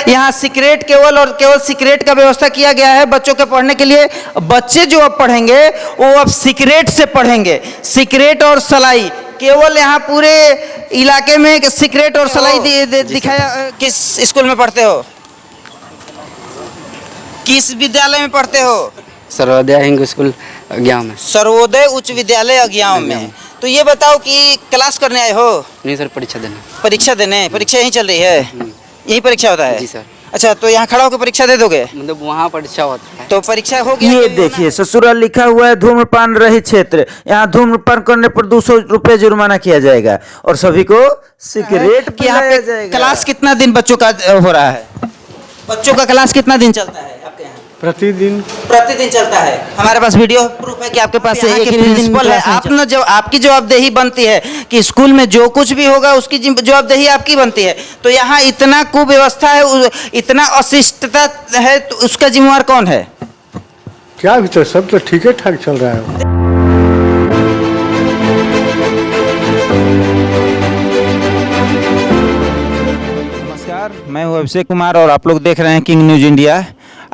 यहाँ सिगरेट केवल और केवल सिगरेट का व्यवस्था किया गया है बच्चों के पढ़ने के लिए। बच्चे जो अब पढ़ेंगे वो अब सिगरेट से पढ़ेंगे, सिगरेट और सलाई। केवल यहाँ पूरे इलाके में सिगरेट और सलाई दिखाया। किस स्कूल में पढ़ते हो? किस विद्यालय में पढ़ते हो? सर्वोदय हिंग स्कूल अज्ञाव में। सर्वोदय उच्च विद्यालय अज्ञाव में। तो ये बताओ कि क्लास करने आए हो? नहीं सर, परीक्षा देने। परीक्षा देने? परीक्षा यहीं चल रही है? यही परीक्षा होता है? जी सर। अच्छा, तो यहाँ खड़ा होकर परीक्षा दे दोगे? मतलब वहाँ परीक्षा होता है तो परीक्षा हो गया। ये देखिए ससुराल लिखा हुआ है धूम्रपान रहित क्षेत्र। यहाँ धूम्रपान करने पर 200 रुपये जुर्माना किया जाएगा और सभी को सिगरेट पिलाया जाएगा। क्लास कितना दिन बच्चों का हो रहा है? बच्चों का क्लास कितना दिन चलता है आपके यहाँ? प्रतिदिन चलता है। हमारे पास वीडियो प्रूफ है कि आपके पास एक ही प्रिंसिपल है। आपने जो आपकी जवाबदेही बनती है कि स्कूल में जो कुछ भी होगा उसकी जवाबदेही आपकी बनती है। तो यहाँ इतना कुव्यवस्था है, इतना अशिष्टता है, तो उसका जिम्मेवार कौन है? क्या भी तो सब तो ठीक ठाक चल रहा है। नमस्कार, मैं हूं अभिषेक कुमार और आप लोग देख रहे हैं किंग न्यूज़ इंडिया।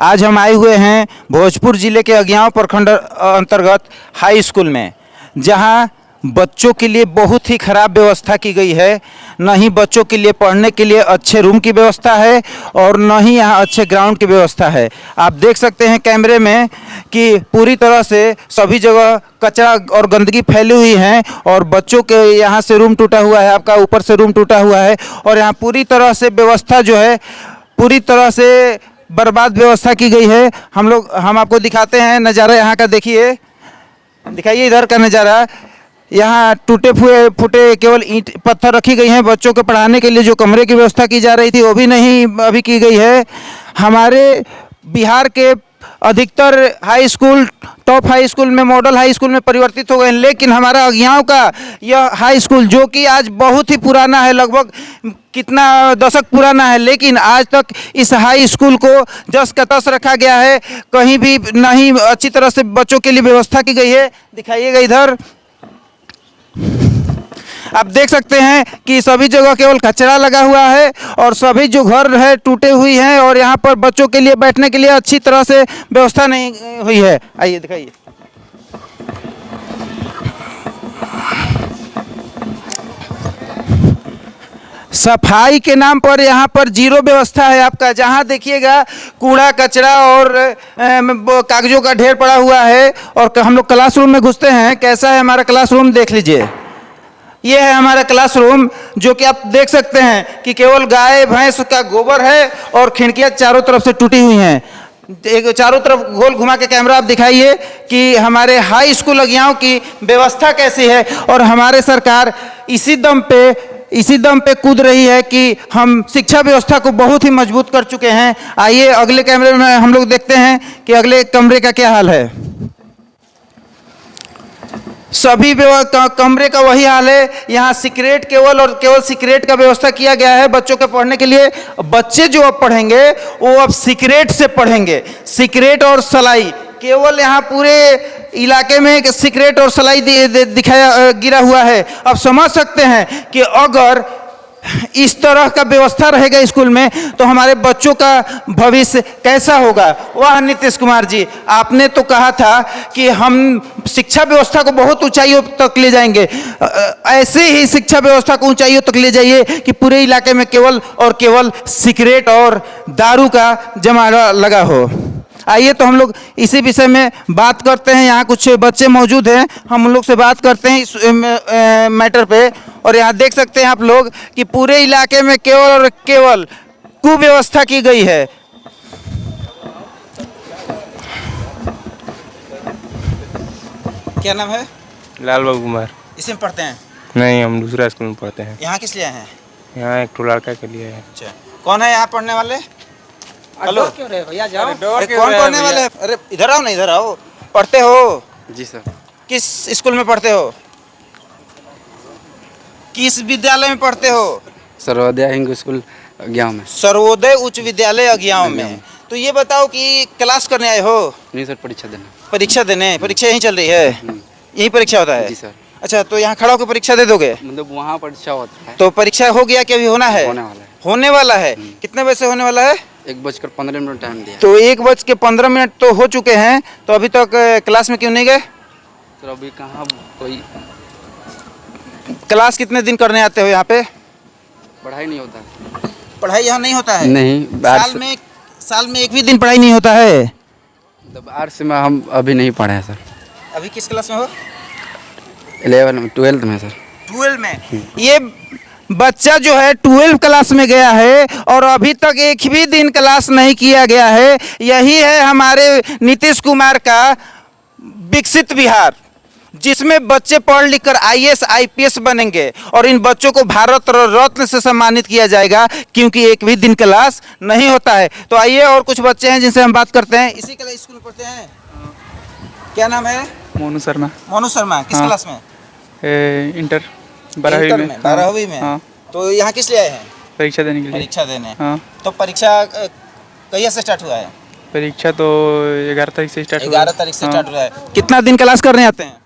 आज हम आए हुए हैं भोजपुर जिले के अज्ञाव प्रखंड अंतर्गत हाई स्कूल में, जहां बच्चों के लिए बहुत ही खराब व्यवस्था की गई है। न ही बच्चों के लिए पढ़ने के लिए अच्छे रूम की व्यवस्था है और न ही यहाँ अच्छे ग्राउंड की व्यवस्था है। आप देख सकते हैं कैमरे में कि पूरी तरह से सभी जगह कचरा और गंदगी फैली हुई है और बच्चों के यहाँ से रूम टूटा हुआ है, आपका ऊपर से रूम टूटा हुआ है और यहाँ पूरी तरह से व्यवस्था जो है पूरी तरह से बर्बाद व्यवस्था की गई है। हम आपको दिखाते हैं नज़ारा यहाँ का। देखिए, दिखाइए इधर का नज़ारा। यहाँ टूटे फूटे केवल ईंट पत्थर रखी गई हैं। बच्चों के पढ़ाने के लिए जो कमरे की व्यवस्था की जा रही थी वो भी नहीं अभी की गई है। हमारे बिहार के अधिकतर high school, top high school में, मॉडल हाई स्कूल में परिवर्तित हो गए, लेकिन हमारा अज्ञाव का यह हाई स्कूल जो कि आज बहुत ही पुराना है, लगभग कितना दशक पुराना है, लेकिन आज तक इस हाई स्कूल को जस का तस रखा गया है। कहीं भी नहीं अच्छी तरह से बच्चों के लिए व्यवस्था की गई है। दिखाइएगा इधर, आप देख सकते हैं कि सभी जगह केवल कचरा लगा हुआ है और सभी जो घर है टूटे हुई हैं और यहाँ पर बच्चों के लिए बैठने के लिए अच्छी तरह से व्यवस्था नहीं हुई है। आइए दिखाइए। सफाई के नाम पर यहाँ पर जीरो व्यवस्था है आपका। जहाँ देखिएगा कूड़ा कचरा और कागजों का ढेर पड़ा हुआ है। और हम लोग क्लासरूम में घुसते हैं। कैसा है हमारा क्लासरूम, देख लीजिए। ये है हमारा क्लासरूम, जो कि आप देख सकते हैं कि केवल गाय भैंस का गोबर है और खिड़कियाँ चारों तरफ से टूटी हुई हैं। एक चारों तरफ गोल घुमा के कैमरा आप दिखाइए कि हमारे हाई स्कूल अज्ञाव की व्यवस्था कैसी है। और हमारे सरकार इसी दम पे कूद रही है कि हम शिक्षा व्यवस्था को बहुत ही मजबूत कर चुके हैं। आइए अगले कैमरे में हम लोग देखते हैं कि अगले कमरे का क्या हाल है। सभी कमरे का वही हाल है। यहाँ सिगरेट केवल सिगरेट का व्यवस्था किया गया है बच्चों के पढ़ने के लिए। बच्चे जो अब पढ़ेंगे वो अब सिगरेट से पढ़ेंगे, सिगरेट और सलाई। केवल यहाँ पूरे इलाके में सिगरेट और सलाई दिखाया गिरा हुआ है। अब समझ सकते हैं कि अगर इस तरह का व्यवस्था रहेगा स्कूल में तो हमारे बच्चों का भविष्य कैसा होगा। वाह नीतीश कुमार जी, आपने तो कहा था कि हम शिक्षा व्यवस्था को बहुत ऊंचाइयों तक ले जाएंगे। ऐसे ही शिक्षा व्यवस्था को ऊंचाइयों तक ले जाइए कि पूरे इलाके में केवल और केवल सिगरेट और दारू का जमाना लगा हो। आइए तो हम लोग इसी विषय में बात करते हैं। यहाँ कुछ बच्चे मौजूद हैं, हम उन लोग से बात करते हैं इस मैटर पे। और यहाँ देख सकते हैं आप लोग कि पूरे इलाके में केवल और केवल कुव्यवस्था की गई है। क्या नाम है? लाल बाबू कुमार। इसमें पढ़ते हैं? नहीं, हम दूसरा स्कूल में पढ़ते हैं। यहाँ किस लिए आए हैं? यहाँ एक लड़का के लिए है। अच्छा, कौन है यहाँ पढ़ने वाले? हेलो, क्यों रहे भैया, जाओ। अरे कौन पढ़ने वाले? अरे इधर आओ ना, इधर आओ। पढ़ते हो? जी सर। किस स्कूल में पढ़ते हो? किस विद्यालय में पढ़ते हो? सर्वोदय हिंग स्कूल अज्ञाव में। सर्वोदय उच्च विद्यालय अज्ञाव में। तो ये बताओ कि क्लास करने आए हो? नहीं सर, परीक्षा देने। परीक्षा देने? परीक्षा यहीं चल रही है? यही परीक्षा होता है? जी सर। अच्छा, तो यहाँ खड़ा होकर परीक्षा दे दोगे? मतलब वहाँ परीक्षा होता है। तो परीक्षा हो गया कि अभी होना है? होने वाला है। होने वाला है। कितने बजे से होने वाला है? 1:15 टाइम दिया। तो 1:15 तो हो चुके हैं, तो अभी तक क्लास में क्यों नहीं गए? तो अभी कहाँ कोई क्लास कितने दिन करने आते हो यहाँ पे? पढ़ाई नहीं होता। पढ़ाई यहाँ नहीं होता है? नहीं, साल में एक भी दिन पढ़ाई नहीं होता है? आर्ट्स में हम अभी नहीं पढ़े हैं सर। अभी किस क्लास में हो? 12th में सर। 12 में। ये बच्चा जो है 12 क्लास में गया है और अभी तक एक भी दिन क्लास नहीं किया गया है। यही है हमारे नीतीश कुमार का विकसित बिहार, जिसमें बच्चे पढ़ लिख कर IAS IPS बनेंगे और इन बच्चों को भारत रत्न से सम्मानित किया जाएगा, क्योंकि एक भी दिन क्लास नहीं होता है। तो आइए और कुछ बच्चे हैं जिनसे हम बात करते हैं। इसी क्लास स्कूल में पढ़ते हैं। क्या नाम है? मोनू शर्मा। मोनू शर्मा। किस हाँ। क्लास में? इंटर 12वीं इंटर में। 12वीं में। हाँ, तो यहाँ किस लिए आए हैं? परीक्षा देने के लिए। परीक्षा देने। हाँ, तो परीक्षा कहिया से स्टार्ट हुआ है? परीक्षा तो 11 तारीख से स्टार्ट हुआ। 11 तारीख से हाँ। स्टार्ट हुआ है। कितना दिन क्लास करने आते हैं?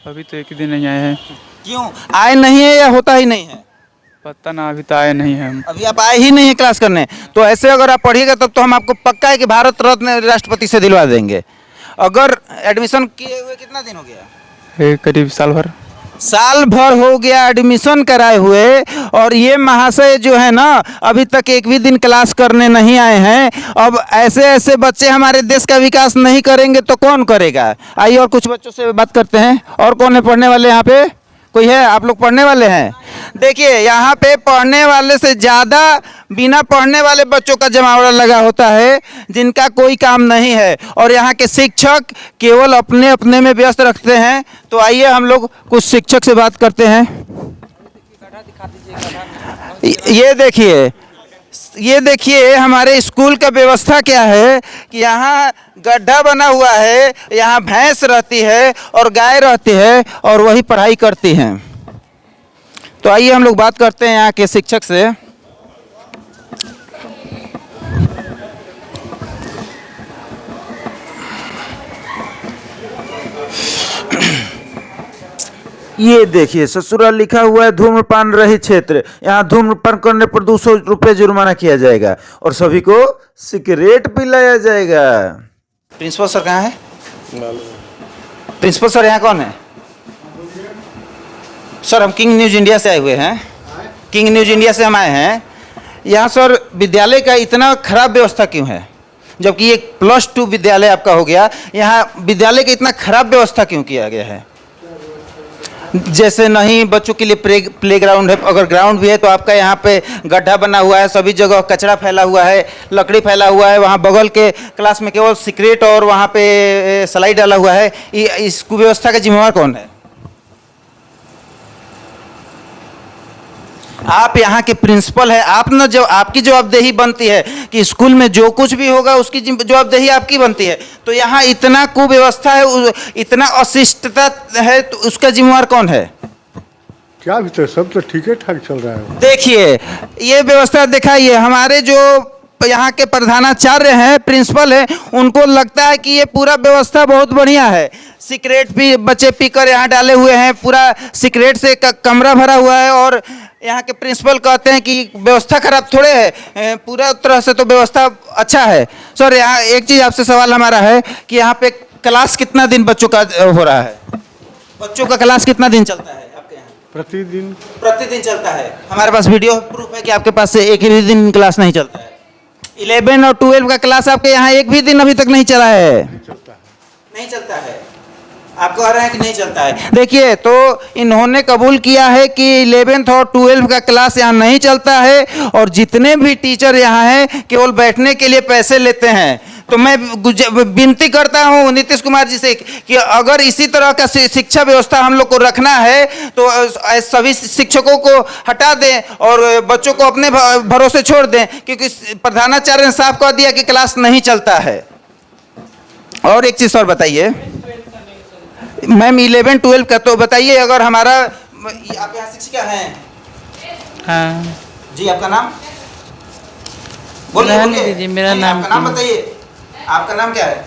अभी तो एक ही दिन नहीं आए हैं। क्यों आए नहीं है या होता ही नहीं है? पता ना, अभी तो आए नहीं हैं हम। अभी आप आए ही नहीं है क्लास करने। तो ऐसे अगर आप पढ़िएगा तब तो हम आपको पक्का है कि भारत रत्न राष्ट्रपति से दिलवा देंगे। अगर एडमिशन किए हुए कितना दिन हो गया? करीब साल भर हो गया एडमिशन कराए हुए, और ये महाशय जो है ना अभी तक एक भी दिन क्लास करने नहीं आए हैं। अब ऐसे ऐसे बच्चे हमारे देश का विकास नहीं करेंगे तो कौन करेगा? आइए और कुछ बच्चों से बात करते हैं। और कौन है पढ़ने वाले यहाँ पे? कोई है? आप लोग पढ़ने वाले हैं? देखिए यहाँ पे पढ़ने वाले से ज़्यादा बिना पढ़ने वाले बच्चों का जमावड़ा लगा होता है, जिनका कोई काम नहीं है, और यहाँ के शिक्षक केवल अपने अपने में व्यस्त रखते हैं। तो आइए हम लोग कुछ शिक्षक से बात करते हैं। ये देखिए हमारे स्कूल का व्यवस्था क्या है कि यहाँ गड्ढा बना हुआ है, यहाँ भैंस रहती है और गाय रहती है और वही पढ़ाई करती हैं। तो आइए हम लोग बात करते हैं यहाँ के शिक्षक से। ये देखिए ससुराल लिखा हुआ है धूम्रपान रहित क्षेत्र। यहाँ धूम्रपान करने पर 200 रुपये जुर्माना किया जाएगा और सभी को सिगरेट पिलाया जाएगा। प्रिंसिपल सर कहाँ है? प्रिंसिपल सर यहाँ कौन है? सर हम किंग न्यूज इंडिया से आए हुए हैं। किंग न्यूज इंडिया से हम आए हैं। यहाँ सर विद्यालय का इतना खराब व्यवस्था क्यों है, जबकि एक +2 विद्यालय आपका हो गया? यहाँ विद्यालय का इतना खराब व्यवस्था क्यों किया गया है? जैसे नहीं बच्चों के लिए प्ले ग्राउंड है, अगर ग्राउंड भी है तो आपका यहाँ पे गड्ढा बना हुआ है, सभी जगह कचरा फैला हुआ है, लकड़ी फैला हुआ है। वहाँ बगल के क्लास में केवल सिगरेट और वहाँ पे स्लाइड डाला हुआ है। इस कुव्यवस्था का जिम्मेवार कौन है? आप यहाँ के प्रिंसिपल है, आप न जो आपकी जवाबदेही बनती है कि स्कूल में जो कुछ भी होगा उसकी जवाबदेही आपकी बनती है। तो यहाँ इतना कुव्यवस्था है, इतना अशिष्टता है, तो उसका जिम्मेवार कौन है? क्या भी तो सब तो ठीक ठाक चल रहा है। देखिए ये व्यवस्था दिखाइए। हमारे जो यहाँ के प्रधानाचार्य हैं, प्रिंसिपल हैं, उनको लगता है कि ये पूरा व्यवस्था बहुत बढ़िया है। सिगरेट भी बच्चे पीकर यहाँ डाले हुए हैं, पूरा सिगरेट से कमरा भरा हुआ है, और यहाँ के प्रिंसिपल कहते हैं कि व्यवस्था खराब थोड़े है, पूरा तरह से तो व्यवस्था अच्छा है। सर यहाँ एक चीज़ आपसे सवाल हमारा है कि यहाँ पे क्लास कितना दिन बच्चों का हो रहा है? बच्चों का क्लास कितना दिन चलता है आपके यहाँ? प्रतिदिन चलता है। हमारे पास वीडियो प्रूफ है कि आपके पास से एक ही दिन क्लास नहीं चलता है। 11 और 12 का क्लास आपके यहाँ एक भी दिन अभी तक नहीं चला है? नहीं चलता है। आप कह रहे हैं कि नहीं चलता है। देखिए तो इन्होंने कबूल किया है कि 11th और 12 का क्लास यहाँ नहीं चलता है, और जितने भी टीचर यहाँ हैं केवल बैठने के लिए पैसे लेते हैं। तो मैं विनती करता हूँ नीतीश कुमार जी से कि अगर इसी तरह का शिक्षा व्यवस्था हम लोग को रखना है तो सभी शिक्षकों को हटा दें और बच्चों को अपने भरोसे छोड़ दें, क्योंकि प्रधानाचार्य ने साफ कह दिया कि क्लास नहीं चलता है। और एक चीज़ और बताइए मैम, 11-12 का तो बताइए। अगर हमारा आप यहाँ शिक्षिका हैं? हाँ जी। आपका नाम बोलिए? दीजिए, मेरा नाम आपका नाम बताइए। आपका नाम क्या है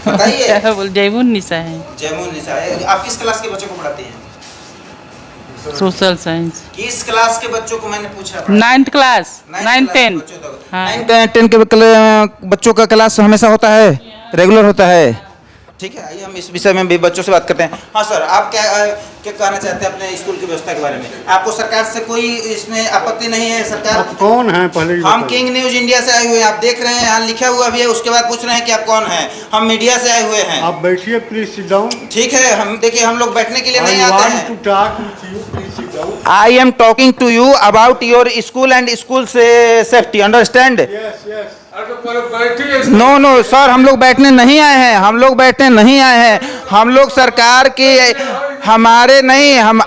बताइए? बोल जयमुन निशा है। जयमुन निशा है। आप किस क्लास के बच्चों को पढ़ाती हैं? Social science. किस क्लास के बच्चों को मैंने पूछा था? 9th class, 9 10। हाँ। 9 10 के बच्चों का क्लास हमेशा होता है, रेगुलर होता है। ठीक है, आइए हम इस विषय में भी बच्चों से बात करते हैं। हाँ सर, आप क्या कहना चाहते हैं अपने स्कूल की व्यवस्था के बारे में? आपको सरकार से कोई इसमें आपत्ति नहीं है? सरकार आप कौन है पहले? हम किंग न्यूज इंडिया से आए हुए हैं, आप देख रहे हैं यहाँ लिखा हुआ भी है, उसके बाद पूछ रहे हैं कि आप कौन हैं? हम मीडिया से आए हुए हैं। आप बैठिए, प्लीज सिट डाउन। ठीक है, हम देखिए हम लोग बैठने के लिए नहीं आते हैं। To talk with you, please sit down. I am talking to you about your school and school से safety, understand? Yes yes. No no sir, हम लोग बैठने नहीं आए हैं, हम लोग बैठने नहीं आए हैं। हम लोग सरकार के हमारे नहीं, हम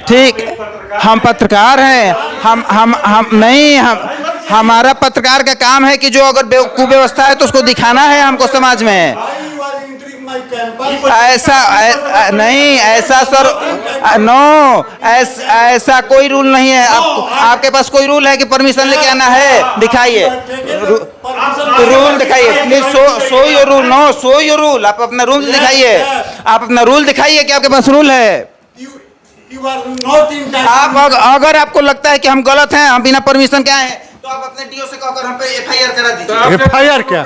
ठीक, हम पत्रकार हैं। हम नहीं, हम हमारा पत्रकार का काम है कि जो अगर कुव्यवस्था है तो उसको दिखाना है हमको समाज में। ऐसा नहीं, ऐसा सर, नो, ऐसा कोई रूल नहीं है। आपके पास कोई रूल है कि परमिशन लेके आना है? दिखाइए रूल, दिखाइए please. Show your rule, no, show your rule. आप अपना रूल दिखाइए, आप अपना रूल दिखाइए कि आपके पास रूल है। आप अगर आपको लगता है कि हम गलत हैं, हम बिना परमिशन के आए हैं, तो आप अपने डीओ से कहकर हम पे एफआईआर करा दीजिए। एफआईआर क्या?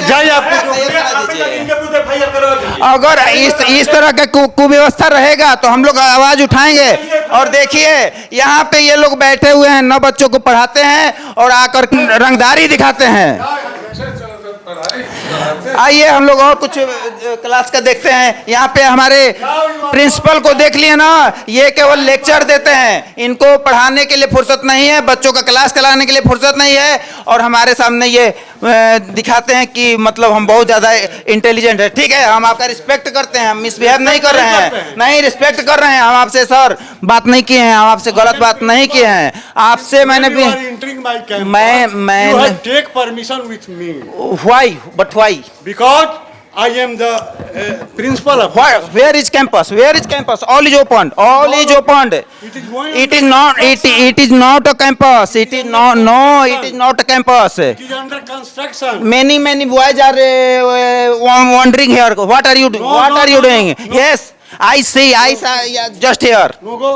जाइए आप। अगर इस तरह का कुव्यवस्था रहेगा तो हम लोग आवाज उठाएंगे। और देखिए यहाँ पे ये लोग बैठे हुए हैं, 9 बच्चों को पढ़ाते हैं और आकर रंगदारी दिखाते हैं। आइए हम लोग और कुछ क्लास का देखते हैं। यहाँ पे हमारे प्रिंसिपल को देख लिए ना, ये केवल लेक्चर देते हैं, इनको पढ़ाने के लिए फुर्सत नहीं है, बच्चों का क्लास चलाने के लिए फुर्सत नहीं है। और हमारे सामने ये दिखाते हैं कि मतलब हम बहुत ज़्यादा इंटेलिजेंट है। ठीक है, हम आपका रिस्पेक्ट करते हैं, हम मिसबिहेव नहीं कर रहे हैं, नहीं रिस्पेक्ट कर रहे हैं। हम आपसे सर बात नहीं किए हैं, हम आपसे गलत बात नहीं किए हैं। आपसे मैंने भी मैं take permission with me. Why? But why? Because I am the principal of. Where is campus? Where is campus? All is opened. All is opened. It is going. It is not. It is not a campus. It is not. No, it is not a campus. It is under construction. Many boys are wandering here. What are you doing? What are you doing? Yes, I see. I saw just here. No go.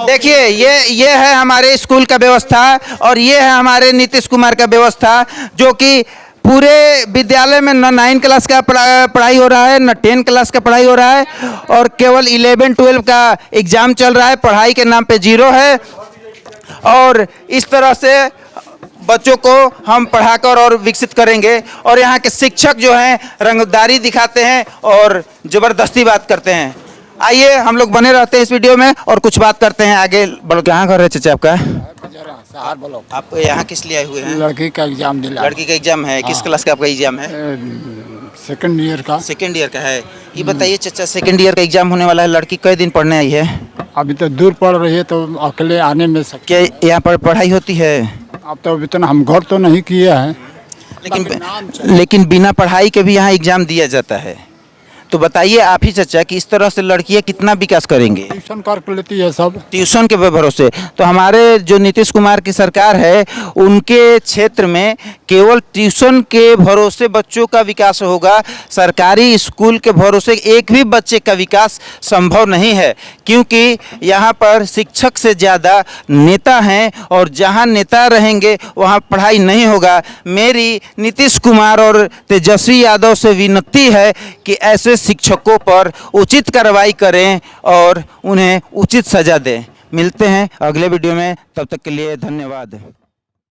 देखिए ये है हमारे school का व्यवस्था और ये है हमारे नीतीश कुमार का व्यवस्था, जो कि पूरे विद्यालय में न 9 क्लास का पढ़ाई हो रहा है, न 10 क्लास का पढ़ाई हो रहा है, और केवल 11 12 का एग्ज़ाम चल रहा है। पढ़ाई के नाम पे 0 है। और इस तरह से बच्चों को हम पढ़ाकर और विकसित करेंगे। और यहाँ के शिक्षक जो हैं रंगदारी दिखाते हैं और ज़बरदस्ती बात करते हैं। आइए हम लोग बने रहते हैं इस वीडियो में और कुछ बात करते हैं आगे। बोलो, कहाँ घर है चाचा आपका? आप यहाँ किस लिए आए हुए हैं? लड़की का एग्जाम दिला। लड़की का एग्जाम है? किस क्लास का आपका एग्जाम है? सेकंड ईयर का। सेकंड ईयर का है। ये बताइए चाचा, सेकंड ईयर का एग्जाम होने वाला है, लड़की कई दिन पढ़ने आई है? अभी तो दूर पढ़ रही है तो अकेले आने में क्या यहाँ पर पढ़ाई होती है? अब तो अभी तक हम गौर तो नहीं किए हैं, लेकिन बिना पढ़ाई के भी यहाँ एग्जाम दिया जाता है। तो बताइए आप ही चाचा कि इस तरह से लड़कियां कितना विकास करेंगे? ट्यूशन कर लेती है सब, ट्यूशन के भरोसे। तो हमारे जो नीतीश कुमार की सरकार है उनके क्षेत्र में केवल ट्यूशन के भरोसे बच्चों का विकास होगा। सरकारी स्कूल के भरोसे एक भी बच्चे का विकास संभव नहीं है, क्योंकि यहाँ पर शिक्षक से ज़्यादा नेता हैं और जहाँ नेता रहेंगे वहाँ पढ़ाई नहीं होगा। मेरी नीतीश कुमार और तेजस्वी यादव से विनती है कि ऐसे शिक्षकों पर उचित कार्रवाई करें और उन्हें उचित सजा दें। मिलते हैं अगले वीडियो में, तब तक के लिए धन्यवाद।